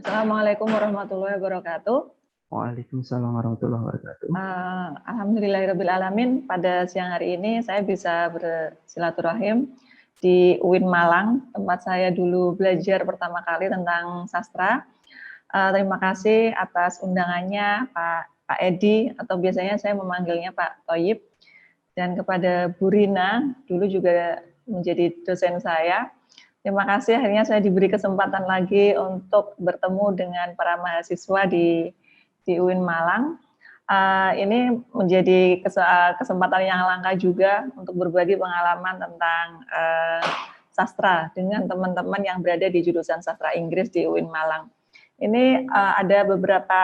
Assalamualaikum warahmatullahi wabarakatuh. Waalaikumsalam warahmatullahi wabarakatuh. Alhamdulillahirrabbilalamin, pada siang hari ini saya bisa bersilaturahim di UIN Malang, tempat saya dulu belajar pertama kali tentang sastra. Terima kasih atas undangannya Pak Edi, atau biasanya saya memanggilnya Pak Toyib, dan kepada Bu Rina, dulu juga menjadi dosen saya. Terima kasih, akhirnya saya diberi kesempatan lagi untuk bertemu dengan para mahasiswa di UIN Malang. Ini menjadi kesempatan yang langka juga untuk berbagi pengalaman tentang sastra dengan teman-teman yang berada di jurusan sastra Inggris di UIN Malang. Ini ada beberapa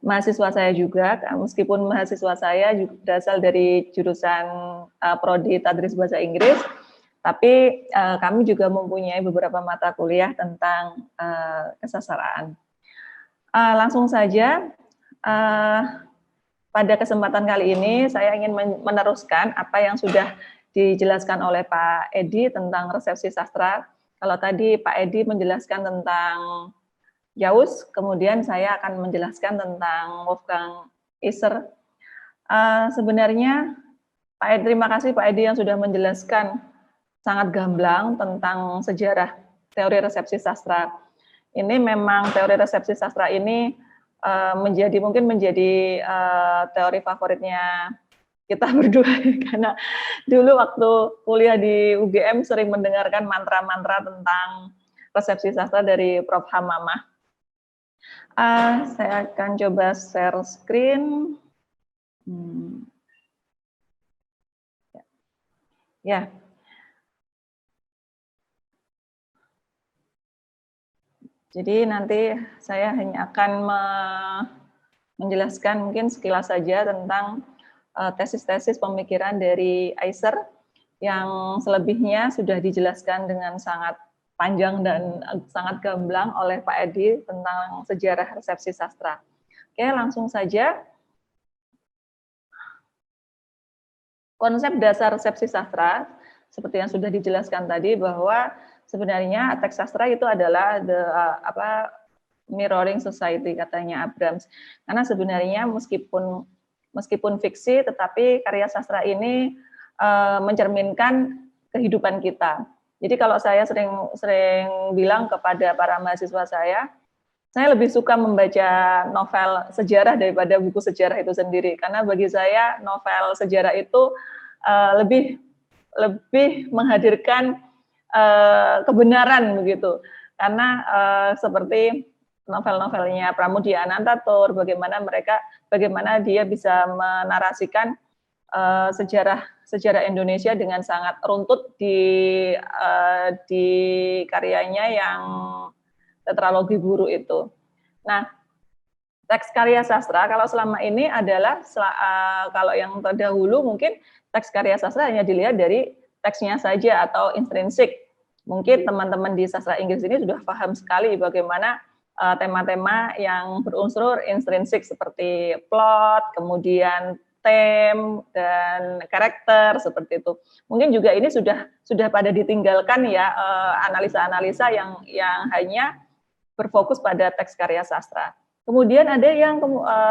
mahasiswa saya juga, meskipun mahasiswa saya juga berasal dari jurusan Prodi Tadris Bahasa Inggris, tapi kami juga mempunyai beberapa mata kuliah tentang kesastraan. Langsung saja, pada kesempatan kali ini saya ingin meneruskan apa yang sudah dijelaskan oleh Pak Edi tentang resepsi sastra. Kalau tadi Pak Edi menjelaskan tentang Yaus, kemudian saya akan menjelaskan tentang Wolfgang Iser. Sebenarnya Pak Edi, terima kasih Pak Edi yang sudah menjelaskan sangat gamblang tentang sejarah teori resepsi sastra. Ini memang teori resepsi sastra ini mungkin menjadi teori favoritnya kita berdua, karena dulu waktu kuliah di UGM sering mendengarkan mantra-mantra tentang resepsi sastra dari Prof. Hamamah. Saya akan coba share screen. Ya. Jadi nanti saya hanya akan menjelaskan mungkin sekilas saja tentang tesis-tesis pemikiran dari Iser, yang selebihnya sudah dijelaskan dengan sangat panjang dan sangat gamblang oleh Pak Edi tentang sejarah resepsi sastra. Oke, langsung saja. Konsep dasar resepsi sastra, seperti yang sudah dijelaskan tadi, bahwa sebenarnya teks sastra itu adalah mirroring society, katanya Abrams. Karena sebenarnya meskipun fiksi, tetapi karya sastra ini mencerminkan kehidupan kita. Jadi kalau saya sering bilang kepada para mahasiswa saya lebih suka membaca novel sejarah daripada buku sejarah itu sendiri. Karena bagi saya novel sejarah itu lebih menghadirkan kebenaran begitu. Karena seperti novel-novelnya Pramudia Anantatur, bagaimana dia bisa menarasikan sejarah Indonesia dengan sangat runtut di karyanya yang tetralogi Guru itu. Nah, teks karya sastra kalau selama ini adalah kalau yang terdahulu mungkin teks karya sastra hanya dilihat dari teksnya saja atau intrinsik. Mungkin teman-teman di sastra Inggris ini sudah paham sekali bagaimana tema-tema yang berunsur intrinsik seperti plot, kemudian theme dan karakter seperti itu. Mungkin juga ini sudah pada ditinggalkan ya analisa-analisa yang hanya berfokus pada teks karya sastra. Kemudian ada yang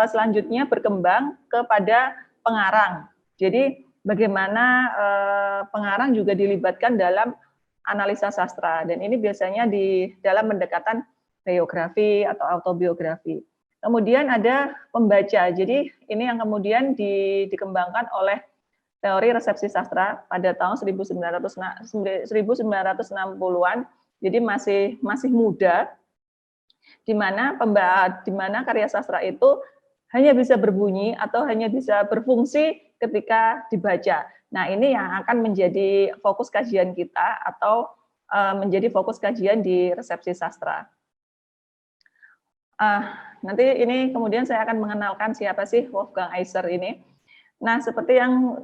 selanjutnya berkembang kepada pengarang. Jadi bagaimana pengarang juga dilibatkan dalam analisa sastra, dan ini biasanya di dalam pendekatan biografi atau autobiografi. Kemudian ada pembaca. Jadi ini yang kemudian dikembangkan oleh teori resepsi sastra pada tahun 1960-an. Jadi masih muda, di mana karya sastra itu hanya bisa berbunyi atau hanya bisa berfungsi ketika dibaca. Nah, ini yang akan menjadi fokus kajian kita atau menjadi fokus kajian di resepsi sastra. Nanti ini kemudian saya akan mengenalkan siapa sih Wolfgang Iser ini. Nah, seperti yang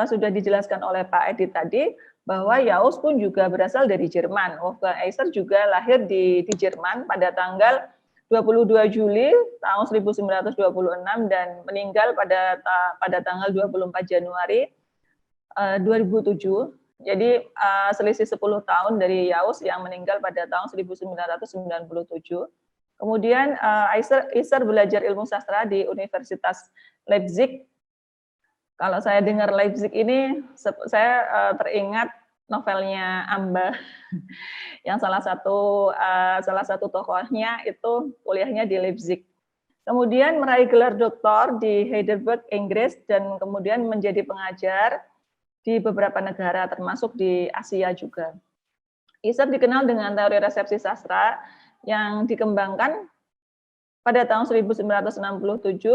sudah dijelaskan oleh Pak Edi tadi, bahwa Yaus pun juga berasal dari Jerman. Wolfgang Iser juga lahir di Jerman pada tanggal 22 Juli tahun 1926 dan meninggal pada tanggal 24 Januari 2007. Jadi selisih 10 tahun dari Yaus yang meninggal pada tahun 1997. Kemudian Isar belajar ilmu sastra di Universitas Leipzig. Kalau saya dengar Leipzig ini, saya teringat novelnya Amba, yang salah satu tokohnya itu kuliahnya di Leipzig. Kemudian meraih gelar doktor di Heidelberg, Inggris, dan kemudian menjadi pengajar di beberapa negara, termasuk di Asia juga. Isar dikenal dengan teori resepsi sastra yang dikembangkan pada tahun 1967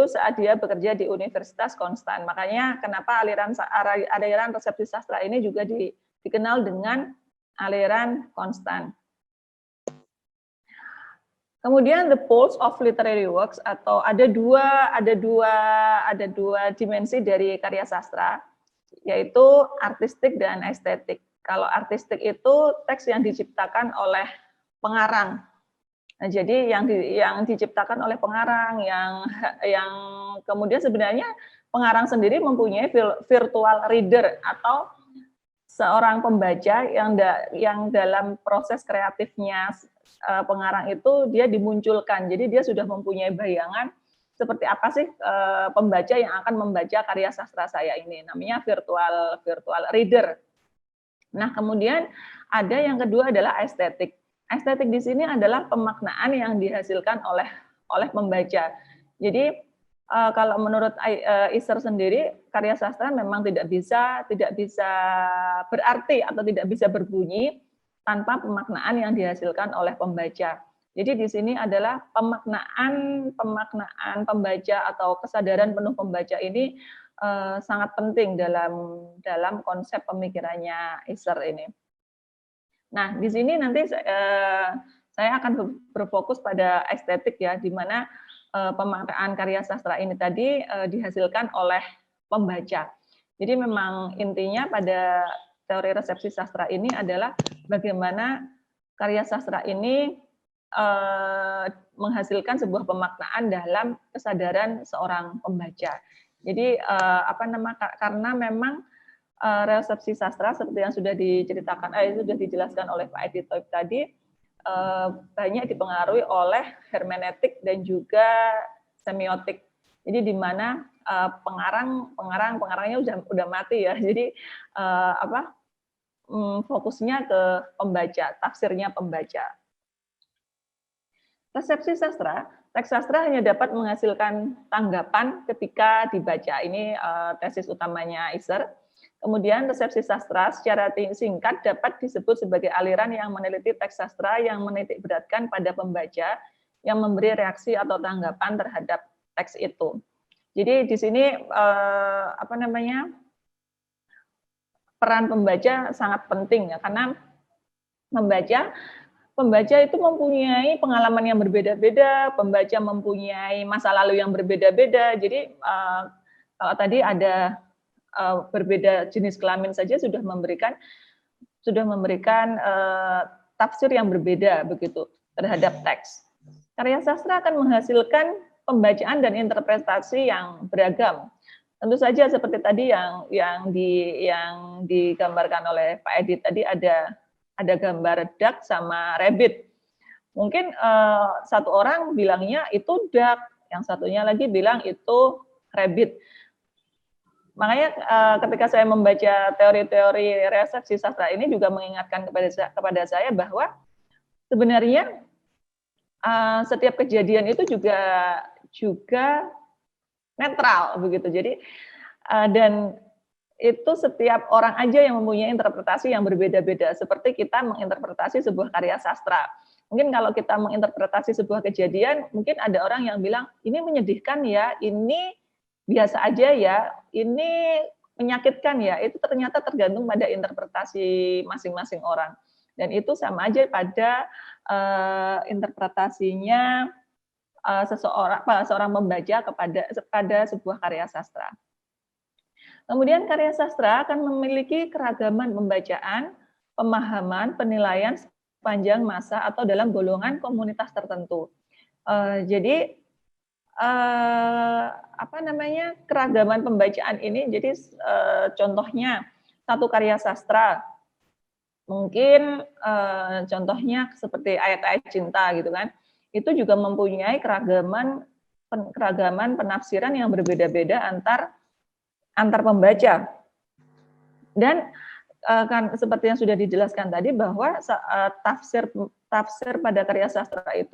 saat dia bekerja di Universitas Konstan. Makanya kenapa aliran resepsi sastra ini juga dikenal dengan aliran Konstan. Kemudian the poles of literary works, atau ada dua dimensi dari karya sastra, yaitu artistik dan estetik. Kalau artistik itu teks yang diciptakan oleh pengarang. Nah, jadi yang diciptakan oleh pengarang, yang kemudian sebenarnya pengarang sendiri mempunyai virtual reader atau seorang pembaca yang dalam proses kreatifnya pengarang itu dia dimunculkan. Jadi dia sudah mempunyai bayangan seperti apa sih pembaca yang akan membaca karya sastra saya ini. Namanya virtual reader. Nah, kemudian ada yang kedua adalah estetik. Estetik di sini adalah pemaknaan yang dihasilkan oleh pembaca. Jadi kalau menurut Isar sendiri, karya sastra memang tidak bisa berarti atau tidak bisa berbunyi tanpa pemaknaan yang dihasilkan oleh pembaca. Jadi di sini adalah pemaknaan pembaca atau kesadaran penuh pembaca ini sangat penting dalam konsep pemikirannya Isar ini. Nah, di sini nanti saya akan berfokus pada estetik ya, di mana pemaknaan karya sastra ini tadi dihasilkan oleh pembaca. Jadi memang intinya pada teori resepsi sastra ini adalah bagaimana karya sastra ini menghasilkan sebuah pemaknaan dalam kesadaran seorang pembaca. Jadi karena memang resepsi sastra seperti yang sudah sudah dijelaskan oleh Pak Edi Thoib tadi, banyak dipengaruhi oleh hermeneutik dan juga semiotik. Jadi di mana pengarangnya udah mati ya. Jadi fokusnya ke pembaca, tafsirnya pembaca. Resepsi sastra, teks sastra hanya dapat menghasilkan tanggapan ketika dibaca. Ini tesis utamanya Isar. Kemudian resepsi sastra secara singkat dapat disebut sebagai aliran yang meneliti teks sastra yang menitikberatkan pada pembaca yang memberi reaksi atau tanggapan terhadap teks itu. Jadi di sini peran pembaca sangat penting ya, karena pembaca itu mempunyai pengalaman yang berbeda-beda, pembaca mempunyai masa lalu yang berbeda-beda. Jadi kalau tadi ada berbeda jenis kelamin saja sudah memberikan tafsir yang berbeda begitu terhadap teks. Karya sastra akan menghasilkan pembacaan dan interpretasi yang beragam. Tentu saja seperti tadi yang digambarkan oleh Pak Edi tadi ada gambar duck sama rabbit. Mungkin satu orang bilangnya itu duck, yang satunya lagi bilang itu rabbit. Makanya ketika saya membaca teori-teori resepsi sastra ini juga mengingatkan kepada saya bahwa sebenarnya setiap kejadian itu juga netral begitu. Jadi dan itu setiap orang aja yang mempunyai interpretasi yang berbeda-beda. Seperti kita menginterpretasi sebuah karya sastra. Mungkin kalau kita menginterpretasi sebuah kejadian, mungkin ada orang yang bilang ini menyedihkan ya, ini biasa aja ya, ini menyakitkan ya. Itu ternyata tergantung pada interpretasi masing-masing orang. Dan itu sama aja pada interpretasinya seorang pembaca kepada sebuah karya sastra. Kemudian karya sastra akan memiliki keragaman pembacaan, pemahaman, penilaian sepanjang masa atau dalam golongan komunitas tertentu. Jadi keragaman pembacaan ini, jadi contohnya satu karya sastra Mungkin contohnya seperti ayat-ayat cinta gitu kan, itu juga mempunyai keragaman penafsiran yang berbeda-beda antar pembaca. Dan kan seperti yang sudah dijelaskan tadi bahwa tafsir pada karya sastra itu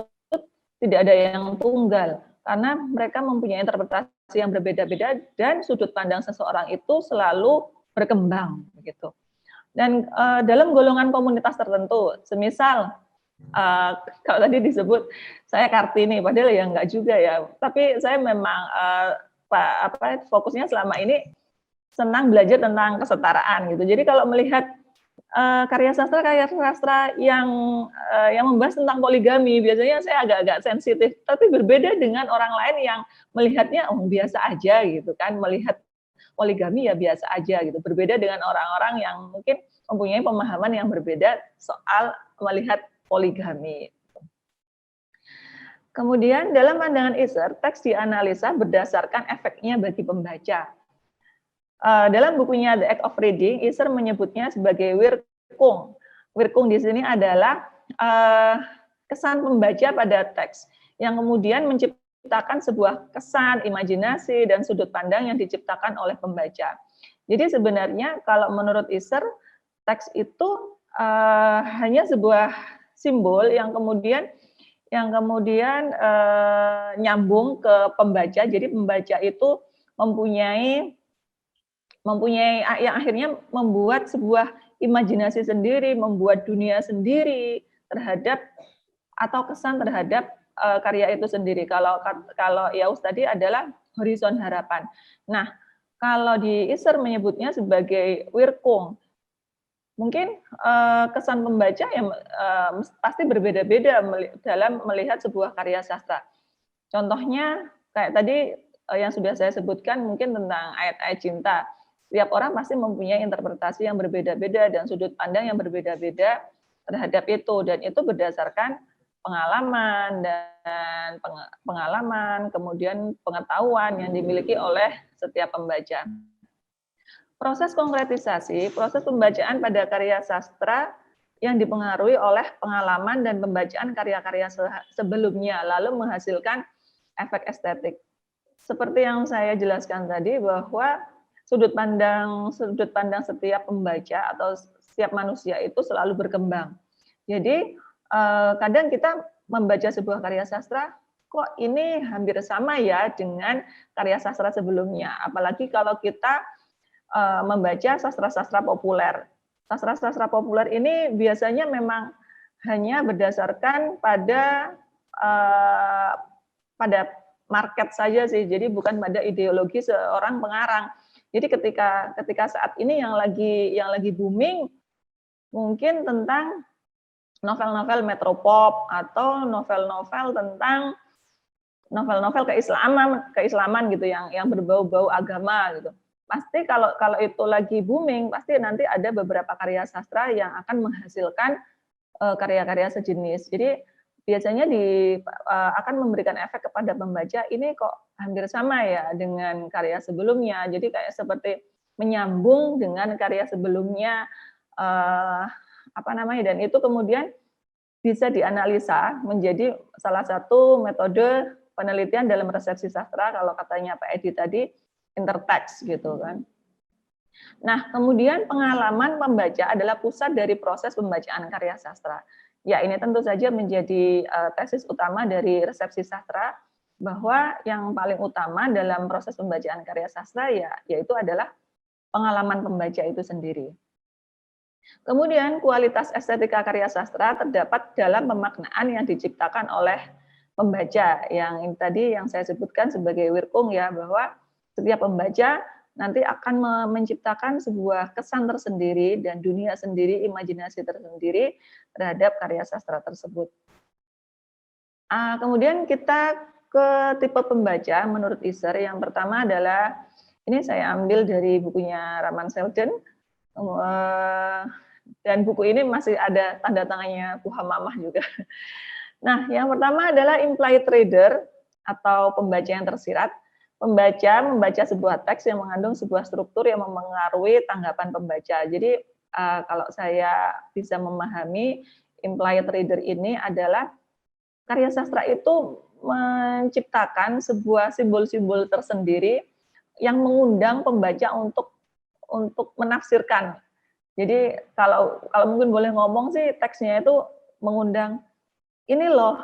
tidak ada yang tunggal, karena mereka mempunyai interpretasi yang berbeda-beda dan sudut pandang seseorang itu selalu berkembang begitu. Dan dalam golongan komunitas tertentu, semisal kalau tadi disebut saya Kartini, padahal ya enggak juga ya, tapi saya memang fokusnya selama ini senang belajar tentang kesetaraan gitu. Jadi kalau melihat karya sastra yang membahas tentang poligami, biasanya saya agak-agak sensitif, tapi berbeda dengan orang lain yang melihatnya biasa aja gitu kan, melihat poligami ya biasa aja gitu. Berbeda dengan orang-orang yang mungkin mempunyai pemahaman yang berbeda soal melihat poligami. Kemudian dalam pandangan Isser, teks dianalisa berdasarkan efeknya bagi pembaca. Dalam bukunya The Act of Reading, Isser menyebutnya sebagai wirkung. Wirkung di sini adalah kesan pembaca pada teks yang kemudian menciptakan sebuah kesan, imajinasi, dan sudut pandang yang diciptakan oleh pembaca. Jadi sebenarnya kalau menurut Isser, teks itu hanya sebuah simbol yang kemudian nyambung ke pembaca. Jadi pembaca itu mempunyai yang akhirnya membuat sebuah imajinasi sendiri, membuat dunia sendiri terhadap atau kesan terhadap karya itu sendiri. Kalau Yaus tadi adalah horizon harapan. Nah, kalau di Isser menyebutnya sebagai wirkung. Mungkin kesan pembaca yang pasti berbeda-beda dalam melihat sebuah karya sastra. Contohnya kayak tadi yang sudah saya sebutkan mungkin tentang ayat-ayat cinta. Setiap orang pasti mempunyai interpretasi yang berbeda-beda dan sudut pandang yang berbeda-beda terhadap itu, dan itu berdasarkan pengalaman, kemudian pengetahuan yang dimiliki oleh setiap pembaca. Proses konkretisasi, proses pembacaan pada karya sastra yang dipengaruhi oleh pengalaman dan pembacaan karya-karya sebelumnya, lalu menghasilkan efek estetik. Seperti yang saya jelaskan tadi bahwa sudut pandang setiap pembaca atau setiap manusia itu selalu berkembang. Jadi kadang kita membaca sebuah karya sastra, kok ini hampir sama ya dengan karya sastra sebelumnya. Apalagi kalau kita membaca sastra-sastra populer. Sastra-sastra populer ini biasanya memang hanya berdasarkan pada market saja sih, jadi bukan pada ideologi seorang pengarang. Jadi ketika saat ini yang lagi booming mungkin tentang novel-novel metropop atau novel-novel tentang novel-novel keislaman gitu yang berbau-bau agama gitu. Pasti kalau itu lagi booming, pasti nanti ada beberapa karya sastra yang akan menghasilkan karya-karya sejenis. Jadi biasanya akan memberikan efek kepada pembaca, ini kok hampir sama ya dengan karya sebelumnya. Jadi kayak seperti menyambung dengan karya sebelumnya, dan itu kemudian bisa dianalisa menjadi salah satu metode penelitian dalam resepsi sastra, kalau katanya Pak Edi tadi, intertext gitu kan. Nah, kemudian pengalaman pembaca adalah pusat dari proses pembacaan karya sastra. Ya, ini tentu saja menjadi tesis utama dari resepsi sastra, bahwa yang paling utama dalam proses pembacaan karya sastra yaitu adalah pengalaman pembaca itu sendiri. Kemudian kualitas estetika karya sastra terdapat dalam pemaknaan yang diciptakan oleh pembaca, yang tadi yang saya sebutkan sebagai wirkung ya, bahwa setiap pembaca nanti akan menciptakan sebuah kesan tersendiri dan dunia sendiri, imajinasi tersendiri terhadap karya sastra tersebut. Kemudian kita ke tipe pembaca menurut Isser. Yang pertama adalah, ini saya ambil dari bukunya Raman Selden, dan buku ini masih ada tanda tangannya Bu Hamamah juga. Nah, yang pertama adalah implied reader atau pembaca yang tersirat. Pembaca membaca sebuah teks yang mengandung sebuah struktur yang mempengaruhi tanggapan pembaca. Jadi kalau saya bisa memahami, implied reader ini adalah karya sastra itu menciptakan sebuah simbol-simbol tersendiri yang mengundang pembaca untuk menafsirkan. Jadi kalau mungkin boleh ngomong sih, teksnya itu mengundang, ini loh,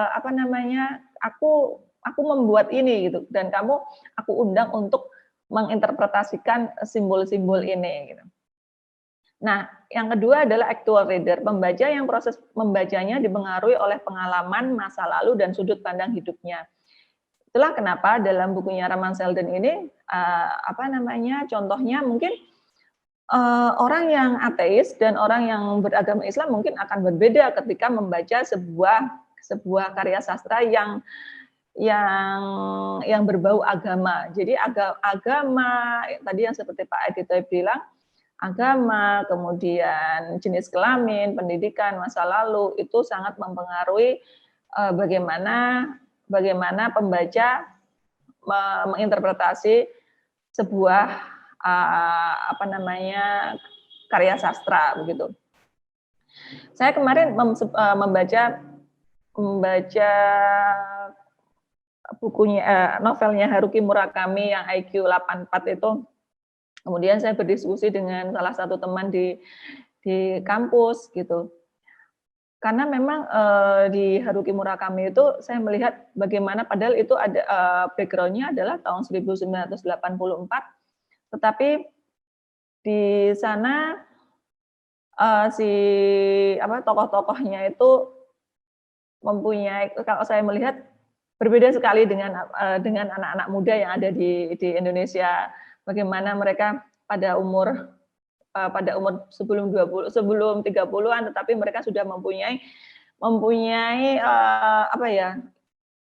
apa namanya, aku membuat ini gitu, dan aku undang untuk menginterpretasikan simbol-simbol ini gitu. Nah, yang kedua adalah actual reader, pembaca yang proses membacanya dipengaruhi oleh pengalaman, masa lalu, dan sudut pandang hidupnya. Itulah kenapa dalam bukunya Raman Selden ini, contohnya mungkin orang yang ateis dan orang yang beragama Islam mungkin akan berbeda ketika membaca sebuah karya sastra yang berbau agama. Jadi agama tadi yang seperti Pak Edito bilang, agama, kemudian jenis kelamin, pendidikan, masa lalu itu sangat mempengaruhi bagaimana pembaca menginterpretasi sebuah karya sastra begitu. Saya kemarin membaca bukunya, novelnya Haruki Murakami yang IQ 84 itu. Kemudian saya berdiskusi dengan salah satu teman di kampus gitu. Karena memang di Haruki Murakami itu saya melihat bagaimana padahal itu ada background-nya adalah tahun 1984, tetapi di sana tokoh-tokohnya itu mempunyai, kalau saya melihat berbeda sekali dengan anak-anak muda yang ada di Indonesia. Bagaimana mereka pada umur sebelum 30-an, tetapi mereka sudah mempunyai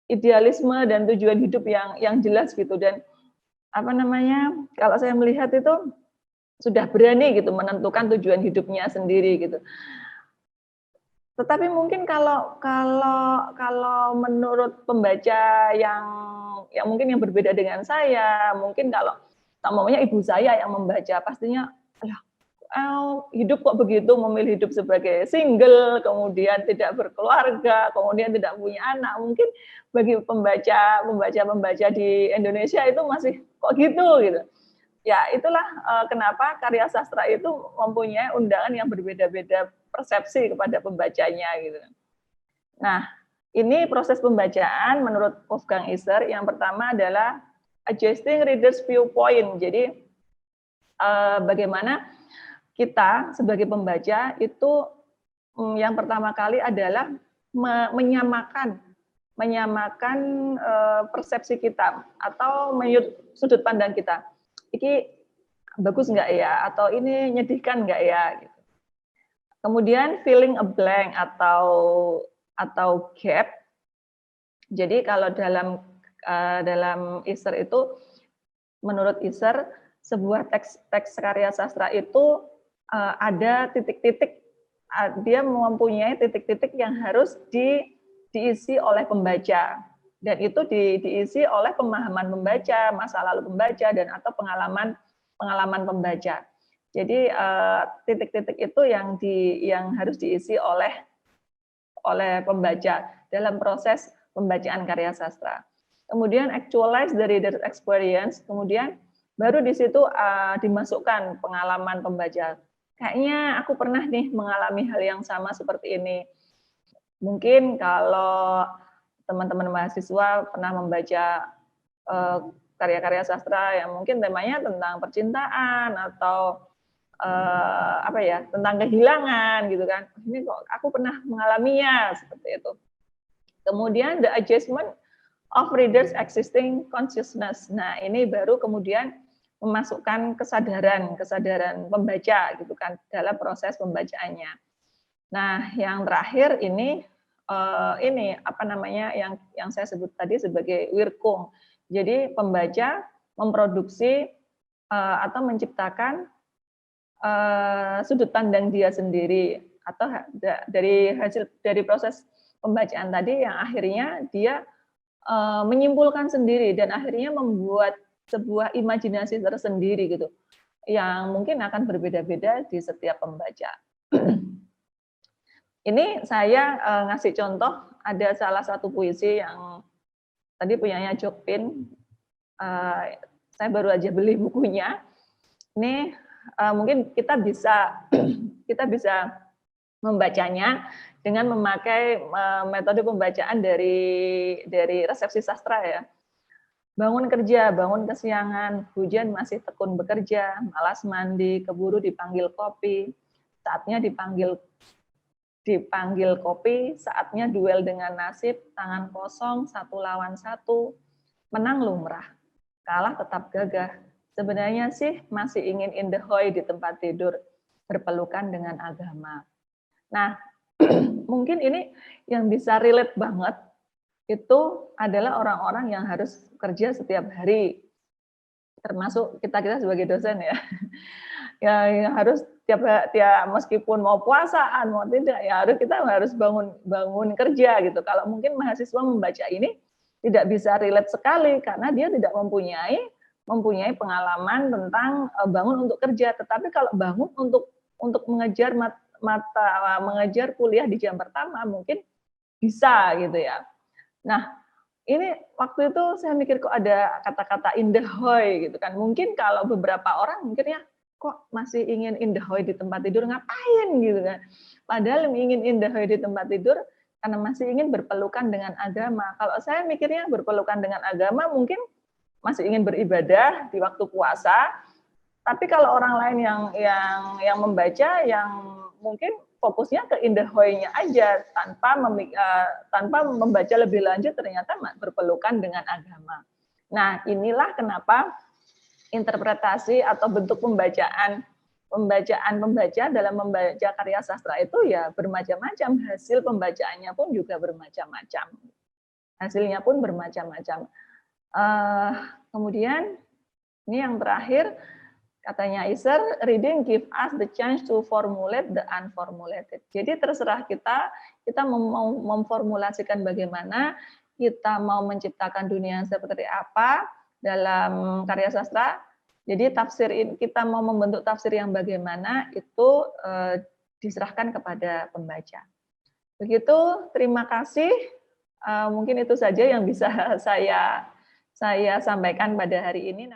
idealisme dan tujuan hidup yang jelas gitu, dan kalau saya melihat itu sudah berani gitu menentukan tujuan hidupnya sendiri gitu. Tetapi mungkin kalau menurut pembaca yang mungkin yang berbeda dengan saya, mungkin kalau namanya ibu saya yang membaca, pastinya hidup kok begitu, memilih hidup sebagai single, kemudian tidak berkeluarga, kemudian tidak punya anak. Mungkin bagi pembaca di Indonesia itu masih kok gitu. Ya, itulah kenapa karya sastra itu mempunyai undangan yang berbeda-beda persepsi kepada pembacanya gitu. Nah, ini proses pembacaan menurut Wolfgang Iser. Yang pertama adalah adjusting reader's viewpoint. Jadi bagaimana kita sebagai pembaca itu yang pertama kali adalah menyamakan persepsi kita atau sudut pandang kita. Ini bagus nggak ya? Atau ini nyedihkan nggak ya? Gitu. Kemudian filling a blank atau gap. Jadi kalau dalam Iser itu, menurut Iser, sebuah teks karya sastra itu ada titik-titik, dia mempunyai titik-titik yang harus diisi oleh pembaca, dan itu diisi oleh pemahaman pembaca, masa lalu pembaca, dan atau pengalaman pembaca. Jadi titik-titik itu yang harus diisi oleh pembaca dalam proses pembacaan karya sastra. Kemudian actualize the reader experience, kemudian baru di situ dimasukkan pengalaman pembaca. Kayaknya aku pernah nih mengalami hal yang sama seperti ini. Mungkin kalau teman-teman mahasiswa pernah membaca karya-karya sastra yang mungkin temanya tentang percintaan atau tentang kehilangan gitu kan. Ini kok aku pernah mengalaminya seperti itu. Kemudian the adjustment of readers existing consciousness. Nah, ini baru kemudian memasukkan kesadaran pembaca gitu kan dalam proses pembacaannya. Nah, yang terakhir ini yang saya sebut tadi sebagai wirkung. Jadi pembaca memproduksi atau menciptakan sudut pandang dia sendiri, atau dari proses pembacaan tadi yang akhirnya dia menyimpulkan sendiri dan akhirnya membuat sebuah imajinasi tersendiri gitu. yang mungkin akan berbeda-beda di setiap pembaca. Ini saya ngasih contoh, ada salah satu puisi yang tadi punyanya Jokpin, saya baru aja beli bukunya. Ini mungkin kita bisa kita bisa membacanya dengan memakai metode pembacaan dari resepsi sastra ya. Bangun kerja, bangun kesiangan, hujan masih tekun bekerja, malas mandi, keburu dipanggil kopi, saatnya dipanggil kopi, saatnya duel dengan nasib, tangan kosong, 1 lawan 1, menang lumrah, kalah tetap gagah. Sebenarnya sih masih ingin indahoy di tempat tidur, berpelukan dengan agama. Nah, mungkin ini yang bisa relate banget, itu adalah orang-orang yang harus kerja setiap hari, termasuk kita sebagai dosen ya. Ya harus tiap meskipun mau puasaan mau tidak ya kita harus bangun kerja gitu. Kalau mungkin mahasiswa membaca ini tidak bisa relate sekali karena dia tidak mempunyai pengalaman tentang bangun untuk kerja. Tetapi kalau bangun untuk mengejar mengejar kuliah di jam pertama mungkin bisa gitu ya. Nah, ini waktu itu saya mikir kok ada kata-kata indahoy gitu kan. Mungkin kalau beberapa orang mikirnya kok masih ingin indahoy di tempat tidur ngapain gitu kan. Padahal ingin indahoy di tempat tidur karena masih ingin berpelukan dengan agama. Kalau saya mikirnya berpelukan dengan agama mungkin masih ingin beribadah di waktu puasa. Tapi kalau orang lain yang membaca yang mungkin fokusnya ke indahoy-nya aja tanpa membaca lebih lanjut ternyata berpelukan dengan agama. Nah, inilah kenapa interpretasi atau bentuk pembacaan pembaca dalam membaca karya sastra itu ya bermacam-macam, hasil pembacaannya pun juga bermacam-macam. Hasilnya pun bermacam-macam. Kemudian ini yang terakhir, katanya Iser, reading give us the chance to formulate the unformulated. Jadi terserah kita mau memformulasikan bagaimana, kita mau menciptakan dunia yang seperti apa dalam karya sastra. Jadi kita mau membentuk tafsir yang bagaimana itu diserahkan kepada pembaca. Begitu, terima kasih. Mungkin itu saja yang bisa saya sampaikan pada hari ini.